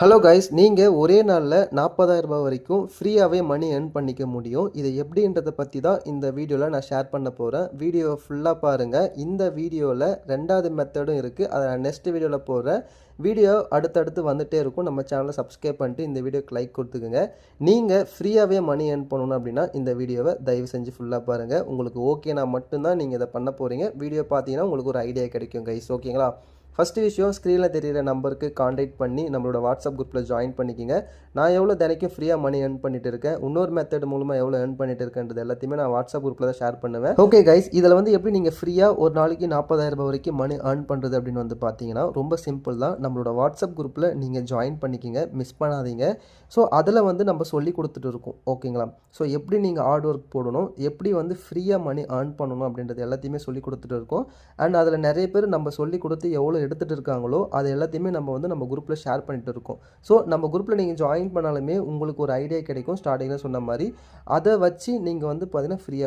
Hello guys, நீங்கள் ஒரே நாளில் 40,000 ரூபாய் வரைக்கும் ஃப்ரீயாகவே மணி earn பண்ணிக்க முடியும். இது எப்படின்றத பற்றி தான் இந்த வீடியோவில் நான் ஷேர் பண்ண போகிறேன். வீடியோவை ஃபுல்லாக பாருங்கள். இந்த வீடியோவில் ரெண்டாவது மெத்தடும் இருக்குது. அதை நான் நெக்ஸ்ட் வீடியோவில் போடுறேன். வீடியோ அடுத்தடுத்து வந்துகிட்டே இருக்கும். நம்ம சேனலை சப்ஸ்கிரைப் பண்ணிட்டு இந்த வீடியோக்கு லைக் கொடுத்துக்குங்க. நீங்கள் ஃப்ரீயாகவே மணி earn பண்ணணும் அப்படின்னா இந்த வீடியோவை தயவு செஞ்சு ஃபுல்லாக பாருங்கள். உங்களுக்கு ஓகேனா மட்டும்தான் நீங்கள் இதை பண்ண போகிறீங்க. வீடியோ பார்த்தீங்கன்னா உங்களுக்கு ஒரு ஐடியா கிடைக்கும் கைஸ். ஓகேங்களா? ஃபஸ்ட்டு விஷயம், ஸ்க்ரீனில் தெரிகிற நம்பருக்கு காண்டாக்ட் பண்ணி நம்மளோட வாட்ஸ்அப் குரூப்பில் ஜாயின் பண்ணிக்கிங்க. நான் எவ்வளோ தினைக்கும் ஃப்ரீயாக மணி earn பண்ணிட்டு இருக்கேன், இன்னொரு மெத்தட் மூலமாக எவ்வளோ earn பண்ணிட்டு இருக்கேன்றது எல்லாத்தையுமே நான் வாட்ஸ்அப் குரூப்பில் தான் ஷேர் பண்ணுவேன். ஓகே கைஸ், இதில் வந்து எப்படி நீங்கள் ஃப்ரீயாக ஒரு நாளைக்கு 40,000 ரூபாய் வரைக்கும் மணி earn பண்ணுறது அப்படின்னு வந்து பார்த்தீங்கன்னா ரொம்ப சிம்பிள் தான். நம்மளோட வாட்ஸ்அப் குரூப்பில் நீங்கள் ஜாயின் பண்ணிக்கிங்க, மிஸ் பண்ணாதீங்க. ஸோ அதில் வந்து நம்ம சொல்லி கொடுத்துட்டு இருக்கோம். ஓகேங்களா? ஸோ எப்படி நீங்கள் ஹார்ட் ஒர்க் போடணும், எப்படி வந்து ஃப்ரீயாக மணி earn பண்ணணும் அப்படின்றது எல்லாத்தையுமே சொல்லி கொடுத்துட்டு இருக்கோம். அண்ட் அதில் நிறைய பேர் நம்ம சொல்லி கொடுத்து எவ்வளோ எடுத்துகிட்டு இருக்காங்களோ அது எல்லாத்தையுமே நம்ம வந்து நம்ம குரூப்பில் ஷேர் பண்ணிட்டு இருக்கோம். ஸோ நம்ம குரூப்பில் நீங்கள் ஜாயின் பண்ணாலுமே உங்களுக்கு ஒரு ஐடியா கிடைக்கும். ஸ்டார்டிங்கில் சொன்ன மாதிரி அதை வச்சு நீங்கள் வந்து பார்த்தீங்கன்னா ஃப்ரீயாக